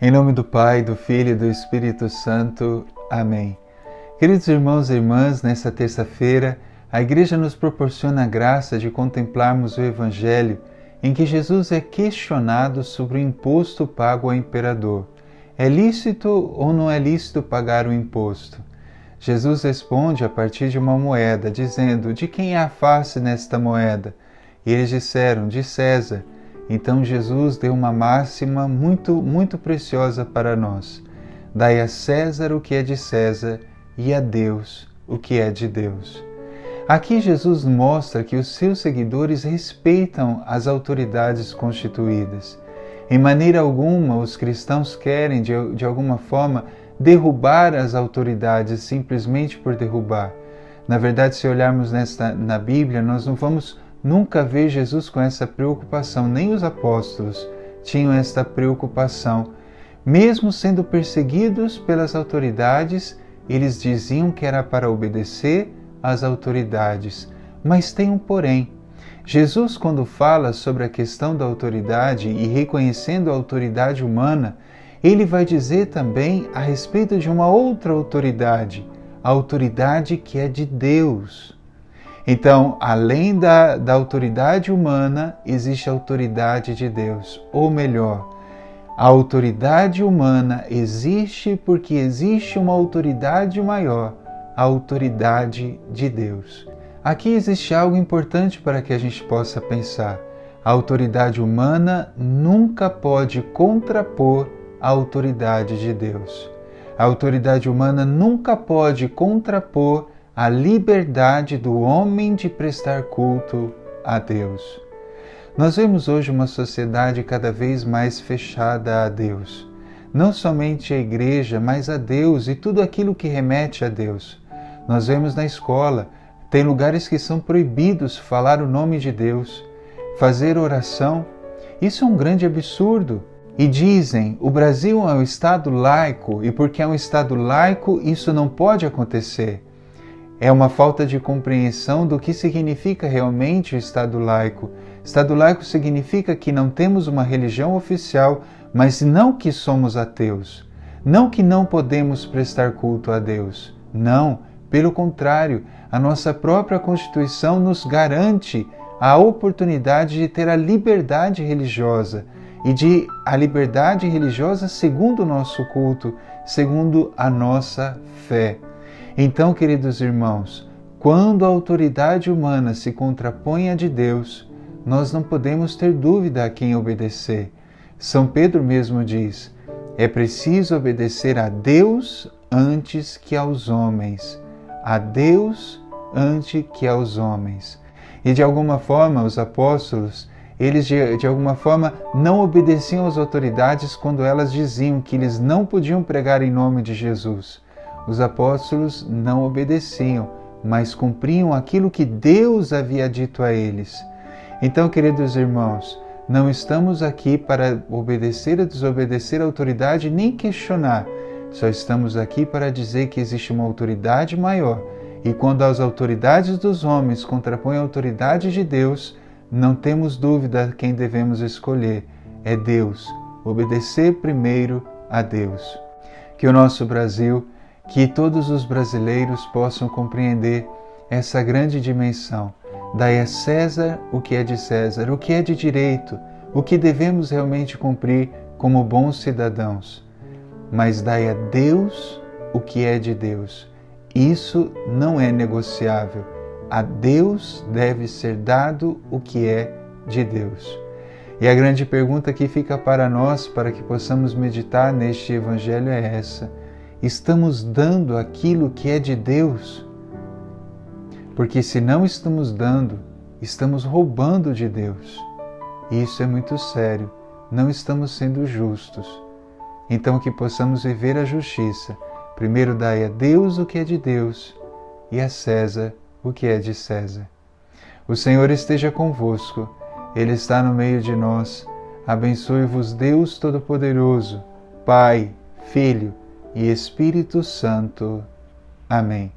Em nome do Pai, do Filho e do Espírito Santo. Amém. Queridos irmãos e irmãs, nesta terça-feira, a Igreja nos proporciona a graça de contemplarmos o Evangelho em que Jesus é questionado sobre o imposto pago ao imperador. É lícito ou não é lícito pagar o imposto? Jesus responde a partir de uma moeda, dizendo: de quem é a face nesta moeda? E eles disseram: de César. Então Jesus deu uma máxima muito preciosa para nós: dai a César o que é de César e a Deus o que é de Deus. Aqui Jesus mostra que os seus seguidores respeitam as autoridades constituídas. Em maneira alguma os cristãos querem, de alguma forma, derrubar as autoridades simplesmente por derrubar. Na verdade, se olharmos na Bíblia, nós não vamos nunca ver Jesus com essa preocupação, nem os apóstolos tinham esta preocupação. Mesmo sendo perseguidos pelas autoridades, eles diziam que era para obedecer às autoridades. Mas tem um porém. Jesus, quando fala sobre a questão da autoridade e reconhecendo a autoridade humana, ele vai dizer também a respeito de uma outra autoridade, a autoridade que é de Deus. Então, além da autoridade humana, existe a autoridade de Deus. Ou melhor, a autoridade humana existe porque existe uma autoridade maior, a autoridade de Deus. Aqui existe algo importante para que a gente possa pensar. A autoridade humana nunca pode contrapor a autoridade de Deus. A autoridade humana nunca pode contrapor a liberdade do homem de prestar culto a Deus. Nós vemos hoje uma sociedade cada vez mais fechada a Deus. Não somente a igreja, mas a Deus e tudo aquilo que remete a Deus. Nós vemos na escola, tem lugares que são proibidos falar o nome de Deus, fazer oração. Isso é um grande absurdo. E dizem, o Brasil é um estado laico e porque é um estado laico isso não pode acontecer. É uma falta de compreensão do que significa realmente o Estado laico. Estado laico significa que não temos uma religião oficial, mas não que somos ateus. Não que não podemos prestar culto a Deus. Não, pelo contrário, a nossa própria Constituição nos garante a oportunidade de ter a liberdade religiosa e a liberdade religiosa segundo o nosso culto, segundo a nossa fé. Então, queridos irmãos, quando a autoridade humana se contrapõe à de Deus, nós não podemos ter dúvida a quem obedecer. São Pedro mesmo diz: é preciso obedecer a Deus antes que aos homens. A Deus antes que aos homens. E de alguma forma, os apóstolos, eles de alguma forma não obedeciam às autoridades quando elas diziam que eles não podiam pregar em nome de Jesus. Os apóstolos não obedeciam, mas cumpriam aquilo que Deus havia dito a eles. Então, queridos irmãos, não estamos aqui para obedecer ou desobedecer a autoridade, nem questionar. Só estamos aqui para dizer que existe uma autoridade maior. E quando as autoridades dos homens contrapõem a autoridade de Deus, não temos dúvida a quem devemos escolher. É Deus. Obedecer primeiro a Deus. Que o nosso Brasil, que todos os brasileiros possam compreender essa grande dimensão. Dai a César o que é de César, o que é de direito, o que devemos realmente cumprir como bons cidadãos. Mas dai a Deus o que é de Deus. Isso não é negociável. A Deus deve ser dado o que é de Deus. E a grande pergunta que fica para nós, para que possamos meditar neste Evangelho, é essa: estamos dando aquilo que é de Deus? Porque se não estamos dando, estamos roubando de Deus. E isso é muito sério. Não estamos sendo justos. Então que possamos viver a justiça. Primeiro dai a Deus o que é de Deus e a César o que é de César. O Senhor esteja convosco. Ele está no meio de nós. Abençoe-vos Deus Todo-Poderoso, Pai, Filho e Espírito Santo. Amém.